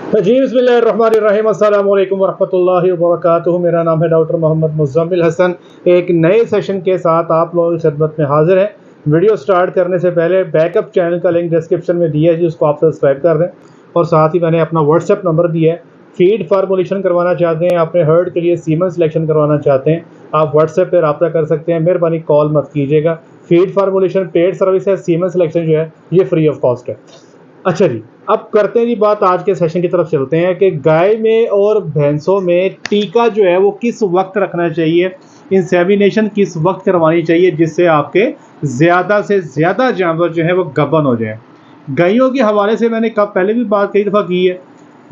جی बिस्मिल्लाहिर्रहमानिर्रहीम अस्सलाम वालेकुम वरहमतुल्लाहि वबरकातुहू। मेरा नाम है डॉक्टर मोहम्मद मुज़म्मिल हसन। एक नए सेशन के साथ आप लोगों की खिदमत में हाजिर हैं। वीडियो स्टार्ट करने से पहले बैकअप चैनल का लिंक डिस्क्रिप्शन में दिया है जी, उसको आप सब्सक्राइब कर दें। और साथ ही मैंने अपना व्हाट्सएप नंबर दिया है। फीड फार्मूलेशन करवाना चाहते हैं, अपने हर्ड के लिए सीमन सिलेक्शन करवाना चाहते हैं, आप व्हाट्सएप पर रब्ता कर सकते हैं। मेहरबानी कॉल मत कीजिएगा। फीड फार्मूलेशन पेड सर्विस है, सीमन सिलेक्शन जो है ये फ्री ऑफ कॉस्ट है। अच्छा जी, अब करते हैं जी बात, आज के सेशन की तरफ चलते हैं कि गाय में और भैंसों में टीका जो है वो किस वक्त रखना चाहिए, इंसेमिनेशन किस वक्त करवानी चाहिए जिससे आपके ज़्यादा से ज़्यादा जानवर जो है वो गबन हो जाए। गायों के हवाले से मैंने कब पहले भी बात कई दफ़ा की है,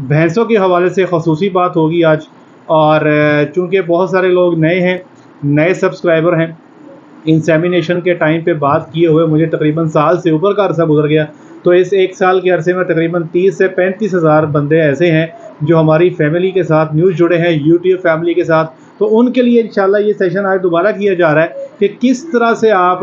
भैंसों के हवाले से खसूसी बात होगी आज। और चूँकि बहुत सारे लोग नए हैं, नए सब्सक्राइबर हैं, इंसेमिनेशन के टाइम पे बात किए हुए मुझे तकरीबन साल से ऊपर का अरसा गुजर गया। तो इस एक साल के अरसे में तकरीबन 30 से 35 हज़ार बंदे ऐसे हैं जो हमारी फैमिली के साथ न्यूज़ जुड़े हैं, यूट्यूब फैमिली के साथ। तो उनके लिए इंशाल्लाह ये सेशन आज दोबारा किया जा रहा है कि किस तरह से आप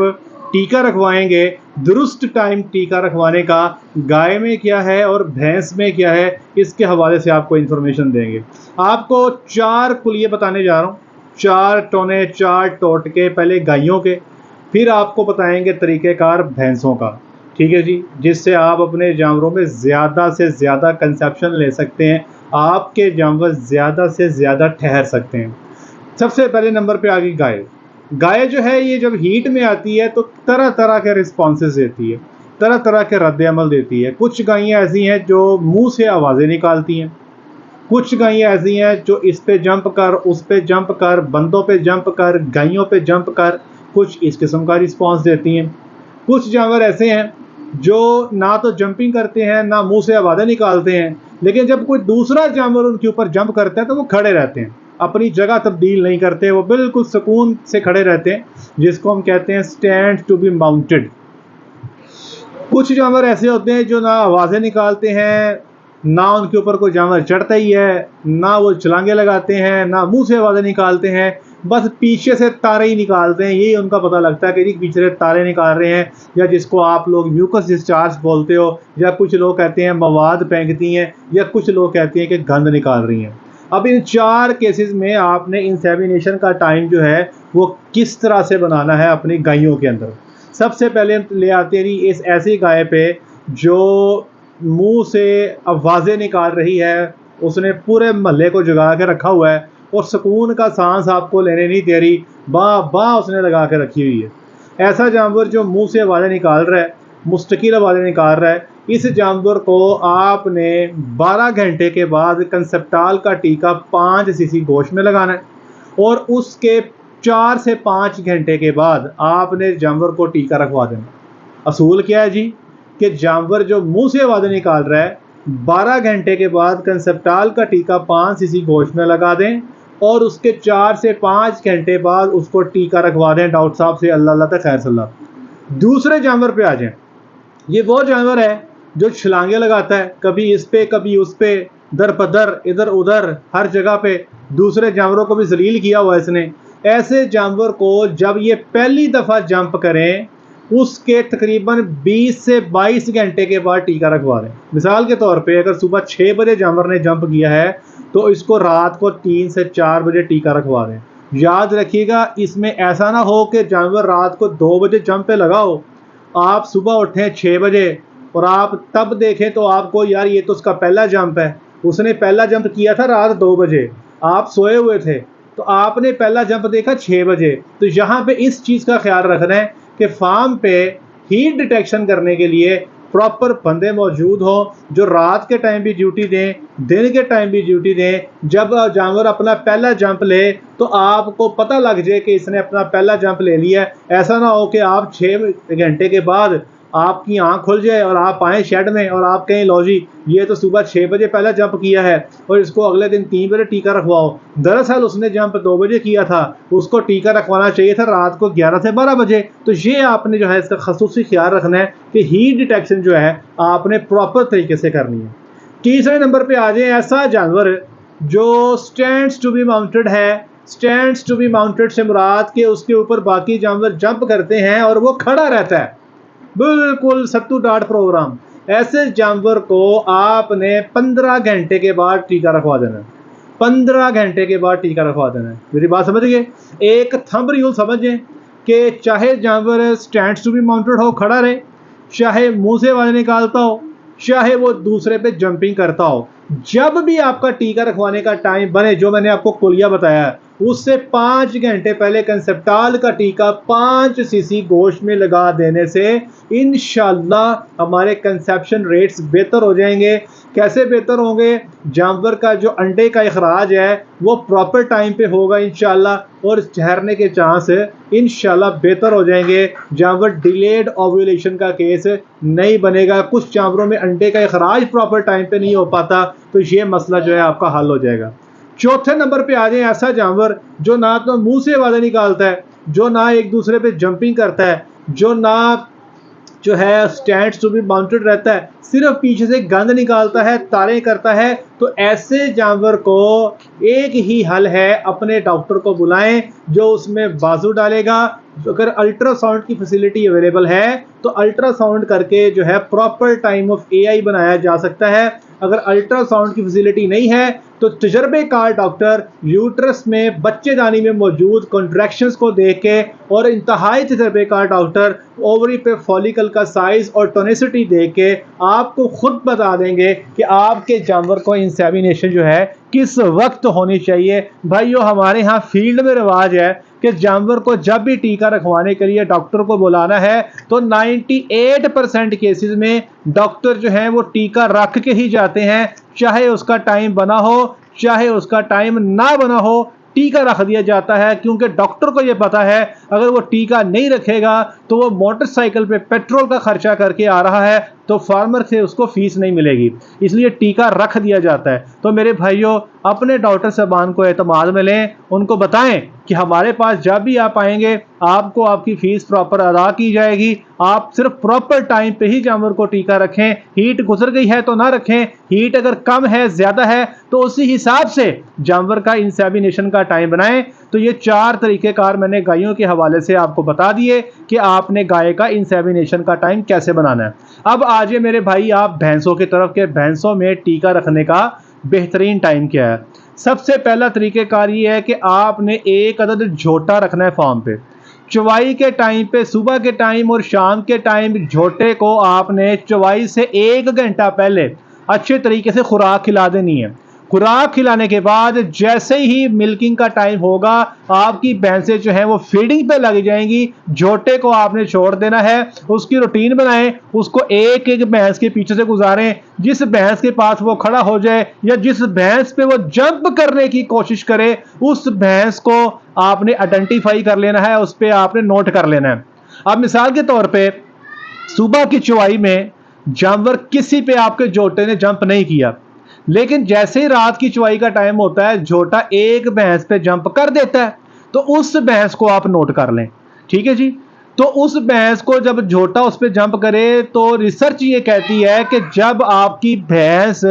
टीका रखवाएंगे, दुरुस्त टाइम टीका रखवाने का गाय में क्या है और भैंस में क्या है, इसके हवाले से आपको इन्फॉर्मेशन देंगे। आपको 4 कुलिये बताने जा रहा हूँ, 4 टोने, 4 टोटके, पहले गायों के, फिर आपको बताएंगे तरीक़ेकार भैंसों का। ठीक है जी, जिससे आप अपने जानवरों में ज़्यादा से ज़्यादा कंसेप्शन ले सकते हैं, आपके जानवर ज़्यादा से ज़्यादा ठहर सकते हैं। सबसे पहले नंबर पे आ गई गाय। गाय जो है ये जब हीट में आती है तो तरह तरह के रिस्पॉन्सेस देती है, तरह तरह के रद्द अमल देती है। कुछ गायें ऐसी हैं जो मुंह से आवाज़ें निकालती हैं, कुछ गायें ऐसी हैं जो इस पे जंप कर, उस पे जंप कर, बंदों पे जंप कर, गायों पे जंप कर, कुछ इस किस्म का रिस्पॉन्स देती हैं। कुछ जानवर ऐसे हैं जो ना तो जंपिंग करते हैं, ना मुंह से आवाज़ें निकालते हैं, लेकिन जब कोई दूसरा जानवर उनके ऊपर जंप करता है तो वो खड़े रहते हैं, अपनी जगह तब्दील नहीं करते, वो बिल्कुल सुकून से खड़े रहते हैं, जिसको हम कहते हैं स्टैंड टू बी माउंटेड। कुछ जानवर ऐसे होते हैं जो ना आवाज़ें निकालते हैं, ना उनके ऊपर कोई जानवर चढ़ता ही है, ना वो छलांगे लगाते हैं, ना मुंह से आवाज़ें निकालते हैं, बस पीछे से तारे ही निकालते हैं। यही उनका पता लगता है कि जी पीछे से तारे निकाल रहे हैं, या जिसको आप लोग म्यूकस डिस्चार्ज बोलते हो, या कुछ लोग कहते हैं मवाद फेंकती हैं, या कुछ लोग कहते हैं कि गंद निकाल रही हैं। अब इन 4 केसेस में आपने इंसेमिनेशन का टाइम जो है वो किस तरह से बनाना है अपनी गायों के अंदर। सबसे पहले ले आते हैं इस ऐसी गाय पे जो मुंह से आवाज़ें निकाल रही है, उसने पूरे महल्ले को जगा के रखा हुआ है और सुकून का सांस आपको लेने नहीं दे रही, बा बा उसने लगा के रखी हुई है। ऐसा जानवर जो मुंह से आवाज़ें निकाल रहा है, मुस्तकिल आवाज़ें निकाल रहा है, इस जानवर को आपने 12 घंटे के बाद कंसेप्टाल का टीका 5 सीसी गोश्त में लगाना है, और उसके 4 से 5 घंटे के बाद आपने जानवर को टीका रखवा देना। असूल क्या है जी कि जानवर जो मुंह से आवाज़ें निकाल रहा है, 12 घंटे के बाद कंसेप्टाल का टीका 5 सीसी गोश्त में लगा दें, और उसके 4 से 5 घंटे बाद उसको टीका रखवा दें डॉक्टर साहब से। अल्लाह अल्लाह तक खैर सल्लाह। दूसरे जानवर पे आ जाएं। ये वो जानवर है जो छलांगे लगाता है, कभी इस पे कभी उस पे, दर पदर, इधर उधर, हर जगह पे दूसरे जानवरों को भी जलील किया हुआ इसने। ऐसे जानवर को जब ये पहली दफ़ा जंप करें, उसके तकरीबन 20 से 22 घंटे के बाद टीका रखवा दें। मिसाल के तौर पे अगर सुबह 6 बजे जानवर ने जंप किया है तो इसको रात को 3 से 4 बजे टीका रखवा दें। याद रखिएगा, इसमें ऐसा ना हो कि जानवर रात को 2 बजे जंप पे लगा हो, आप सुबह उठें 6 बजे और आप तब देखें तो आपको यार ये तो उसका पहला जंप है, उसने पहला जंप किया था रात 2 बजे, आप सोए हुए थे, तो आपने पहला जंप देखा 6 बजे। तो यहाँ पे इस चीज़ का ख्याल रखना है कि फार्म पे हीट डिटेक्शन करने के लिए प्रॉपर बंदे मौजूद हो जो रात के टाइम भी ड्यूटी दें, दिन के टाइम भी ड्यूटी दें। जब जानवर अपना पहला जंप ले तो आपको पता लग जाए कि इसने अपना पहला जंप ले लिया है। ऐसा ना हो कि आप 6 घंटे के बाद आपकी आंख खुल जाए और आप आएँ शेड में और आप कहें लो जी ये तो सुबह 6 बजे पहला जंप किया है और इसको अगले दिन 3 बजे टीका रखवाओ। दरअसल उसने जंप 2 बजे किया था, उसको टीका रखवाना चाहिए था रात को 11 से 12 बजे। तो ये आपने जो है इसका खसूसी ख्याल रखना है कि हीट डिटेक्शन जो है आपने प्रॉपर तरीके से करनी है। तीसरे नंबर पे आ जाए ऐसा जानवर जो स्टैंड्स टू बी माउंटेड है। स्टैंड्स टू बी माउंटेड से मुराद के उसके ऊपर बाकी जानवर जंप करते हैं और वो खड़ा रहता है, बिल्कुल सत्तू डाट प्रोग्राम। ایسے جانور کو آپ نے 15 گھنٹے کے بعد ٹیکہ رکھوا دینا ہے. 15 گھنٹے کے بعد ٹیکہ رکھوا دینا ہے. میری بات سمجھ گئے؟ ایک تھمب ریول سمجھیں کہ چاہے جانور اسٹینڈ ٹو بی ماؤنٹڈ ہو، کھڑا رہے، چاہے منہ سے آواز نکالتا ہو، چاہے وہ دوسرے پہ جمپنگ کرتا ہو، جب بھی آپ کا ٹیکہ رکھوانے کا ٹائم بنے، جو میں نے آپ کو کلیہ بتایا ہے، اس سے 5 گھنٹے پہلے کنسپٹال کا ٹیکہ 5 cc گوشت میں لگا دینے سے انشاءاللہ ہمارے کنسیپشن ریٹس بہتر ہو جائیں گے. کیسے بہتر ہوں گے؟ جانور کا جو انڈے کا اخراج ہے وہ پراپر ٹائم پہ ہوگا انشاءاللہ، اور ٹھہرنے کے چانس انشاءاللہ بہتر ہو جائیں گے. جانور ڈیلیڈ اوویولیشن کا کیس نہیں بنے گا. کچھ جانوروں میں انڈے کا اخراج پراپر ٹائم پہ نہیں ہو پاتا، تو یہ مسئلہ جو ہے آپ کا حل ہو جائے گا. چوتھے نمبر پہ آ جائیں ایسا جانور جو نہ تو منہ سے آوازیں نکالتا ہے، جو نہ ایک دوسرے پہ جمپنگ کرتا ہے، جو نہ جو ہے اسٹینڈ ٹو بی ماؤنٹڈ رہتا ہے، صرف پیچھے سے گند نکالتا ہے، تاریں کرتا ہے. تو ایسے جانور کو ایک ہی حل ہے، اپنے ڈاکٹر کو بلائیں جو اس میں بازو ڈالے گا. اگر الٹرا ساؤنڈ کی فیسلٹی اویلیبل ہے تو الٹرا ساؤنڈ کر کے جو ہے پراپر ٹائم آف AI بنایا جا سکتا ہے. اگر الٹرا ساؤنڈ کی فیسلٹی نہیں ہے تو تجربے کار ڈاکٹر یوٹرس میں بچے دانی میں موجود کنٹریکشنز کو دیکھ کے، اور انتہائی تجربے کار ڈاکٹر اووری پہ فولیکل کا سائز اور ٹونسٹی دیکھ کے آپ کو خود بتا دیں گے کہ آپ کے جانور کو انسیمینیشن جو ہے کس وقت ہونی چاہیے. بھائیو، ہمارے ہاں فیلڈ میں رواج ہے کہ جانور کو جب بھی ٹیکہ رکھوانے کے لیے ڈاکٹر کو بلانا ہے تو 98% کیسز میں ڈاکٹر جو ہیں وہ ٹیکہ رکھ کے ہی جاتے ہیں، چاہے اس کا ٹائم بنا ہو چاہے اس کا ٹائم نہ بنا ہو، ٹیکہ رکھ دیا جاتا ہے. کیونکہ ڈاکٹر کو یہ پتا ہے اگر وہ ٹیکہ نہیں رکھے گا تو وہ موٹر سائیکل پہ پیٹرول کا خرچہ کر کے آ رہا ہے تو فارمر سے اس کو فیس نہیں ملے گی، اس لیے ٹیکہ رکھ دیا جاتا ہے. تو میرے بھائیوں، اپنے ڈاکٹر صاحبان کو اعتماد میں لیں، ان کو بتائیں کہ ہمارے پاس جب بھی آپ آئیں گے آپ کو آپ کی فیس پراپر ادا کی جائے گی. آپ صرف پراپر ٹائم پہ ہی جانور کو ٹیکہ رکھیں. ہیٹ گزر گئی ہے تو نہ رکھیں، ہیٹ اگر کم ہے زیادہ ہے تو اسی حساب سے جانور کا انسیمینیشن کا ٹائم بنائیں. تو یہ 4 طریقہ کار میں نے گائیوں کے حوالے سے آپ کو بتا دیے کہ آپ نے گائے کا انسیمینیشن کا ٹائم کیسے بنانا ہے. اب آجے میرے بھائی آپ بھینسوں کی طرف، کہ بھینسوں میں ٹیکہ رکھنے کا بہترین ٹائم کیا ہے. سب سے پہلا طریقہ کار یہ ہے کہ آپ نے ایک عدد جھوٹا رکھنا ہے فارم پہ. چوائی کے ٹائم پہ، صبح کے ٹائم اور شام کے ٹائم، جھوٹے کو آپ نے چوائی سے 1 گھنٹہ پہلے اچھے طریقے سے خوراک کھلا دینی ہے. خوراک کھلانے کے بعد جیسے ہی ملکنگ کا ٹائم ہوگا آپ کی بھینسیں جو ہیں وہ فیڈنگ پہ لگ جائیں گی. جھوٹے کو آپ نے چھوڑ دینا ہے، اس کی روٹین بنائیں، اس کو ایک ایک بھینس کے پیچھے سے گزاریں. جس بھینس کے پاس وہ کھڑا ہو جائے یا جس بھینس پہ وہ جمپ کرنے کی کوشش کرے اس بھینس کو آپ نے آئیڈینٹیفائی کر لینا ہے، اس پہ آپ نے نوٹ کر لینا ہے. اب مثال کے طور پہ صبح کی چوائی میں جانور کسی پہ آپ کے جھوٹے نے جمپ نہیں کیا، لیکن جیسے ہی رات کی چوائی کا ٹائم ہوتا ہے جھوٹا ایک بھینس پہ جمپ کر دیتا ہے تو اس بھینس کو آپ نوٹ کر لیں. ٹھیک ہے جی؟ تو اس بھینس کو جب جھوٹا اس پہ جمپ کرے تو ریسرچ یہ کہتی ہے کہ جب آپ کی بھینس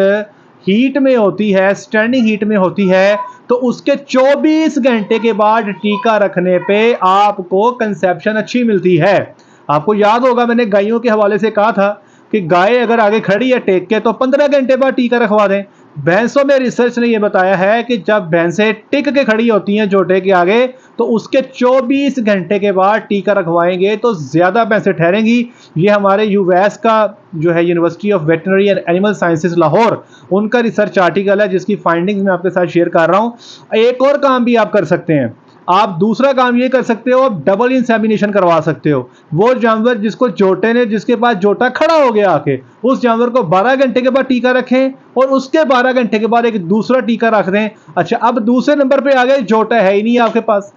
ہیٹ میں ہوتی ہے، سٹینڈنگ ہیٹ میں ہوتی ہے، تو اس کے 24 گھنٹے کے بعد ٹیکہ رکھنے پہ آپ کو کنسیپشن اچھی ملتی ہے. آپ کو یاد ہوگا میں نے گائیوں کے حوالے سے کہا تھا کہ گائے اگر آگے کھڑی ہے ٹیک کے تو 15 گھنٹے بعد ٹیکہ رکھوا دیں. بھینسوں میں ریسرچ نے یہ بتایا ہے کہ جب بھینسیں ٹک کے کھڑی ہوتی ہیں جھوٹے کے آگے تو اس کے 24 گھنٹے کے بعد ٹیکہ رکھوائیں گے تو زیادہ بھینسیں ٹھہریں گی. یہ ہمارے UVS کا جو ہے university of veterinary and animal sciences Lahore, ان کا ریسرچ آرٹیکل ہے جس کی فائنڈنگز میں آپ کے ساتھ شیئر کر رہا ہوں. ایک اور کام بھی آپ کر سکتے ہیں. آپ دوسرا کام یہ کر سکتے ہو، آپ ڈبل انسیمینیشن کروا سکتے ہو. وہ جانور جس کو جھوٹے نے، جس کے پاس جھوٹا کھڑا ہو گیا آ کے، اس جانور کو 12 گھنٹے کے بعد ٹیکہ رکھیں اور اس کے 12 گھنٹے کے بعد ایک دوسرا ٹیکہ رکھ دیں. اچھا، اب دوسرے نمبر پہ آ گئے، جھوٹا ہے ہی نہیں آپ کے پاس،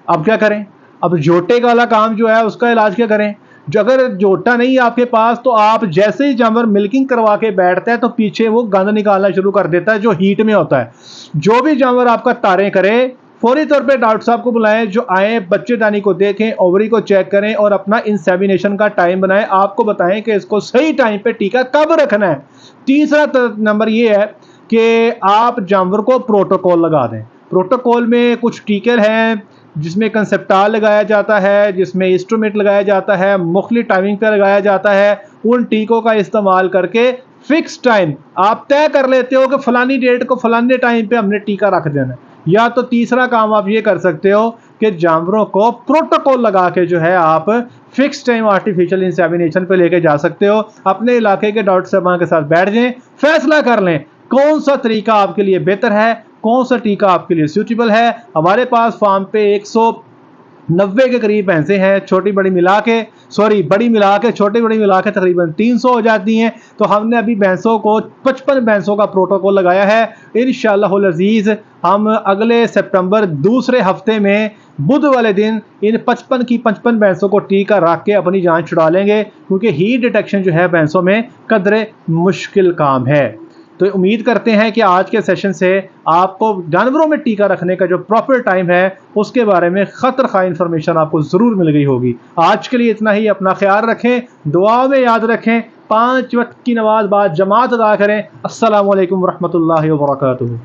اب کیا کریں؟ اب جھوٹے والا کام جو ہے اس کا علاج کیا کریں؟ جو اگر جھوٹا نہیں آپ کے پاس تو آپ جیسے ہی جانور ملکنگ کروا کے بیٹھتا ہے تو پیچھے وہ گند نکالنا شروع کر دیتا ہے جو ہیٹ میں ہوتا ہے. جو بھی جانور آپ کا تاریں کرے فوری طور پہ ڈاکٹر صاحب کو بلائیں، جو آئیں بچے دانی کو دیکھیں، اووری کو چیک کریں اور اپنا انسیمینیشن کا ٹائم بنائیں. آپ کو بتائیں کہ اس کو صحیح ٹائم پہ ٹیکہ کب رکھنا ہے. تیسرا نمبر یہ ہے کہ آپ جانور کو پروٹوکول لگا دیں. پروٹوکول میں کچھ ٹیکے ہیں जिसमें कंसेप्टाल लगाया जाता है, जिसमें इंस्ट्रूमेंट लगाया जाता है, मुख्तलिफ टाइमिंग पे लगाया जाता है। उन टीकों का इस्तेमाल करके फिक्स टाइम आप तय कर लेते हो कि फलानी डेट को फलाने टाइम पे हमने टीका रख देना है। या तो तीसरा काम आप ये कर सकते हो कि जानवरों को प्रोटोकॉल लगा के जो है आप फिक्स टाइम आर्टिफिशियल इंसेमिनेशन पे लेके जा सकते हो। अपने इलाके के डॉक्टर साहबान के साथ बैठ जाएं, फैसला कर लें कौन सा तरीका आपके लिए बेहतर है, कौन सा टीका आपके लिए सूटेबल है। हमारे पास फार्म पे 190 के करीब भैंसें हैं, छोटी बड़ी मिला के, बड़ी मिला के छोटी बड़ी मिला के तकरीबन 300 हो जाती हैं। तो हमने अभी भैंसों को 55 भैंसों का प्रोटोकॉल लगाया है। इंशाअल्लाह अजीज हम अगले सितंबर दूसरे हफ्ते में बुध वाले दिन इन 55 भैंसों को टीका रख के अपनी जान छुड़ा लेंगे, क्योंकि हीट डिटेक्शन जो है भैंसों में कदरे मुश्किल काम है। तो उम्मीद करते हैं कि आज के सेशन से आपको जानवरों में टीका रखने का जो प्रॉपर टाइम है उसके बारे में खतर खा इन्फॉर्मेशन आपको ज़रूर मिल गई होगी। आज के लिए इतना ही। अपना ख्याल रखें, दुआ में याद रखें, 5 वक्त की नमाज बाद जमात अदा करें। अस्सलामु अलैकुम वरहमतुल्लाहि वबरकातुहू।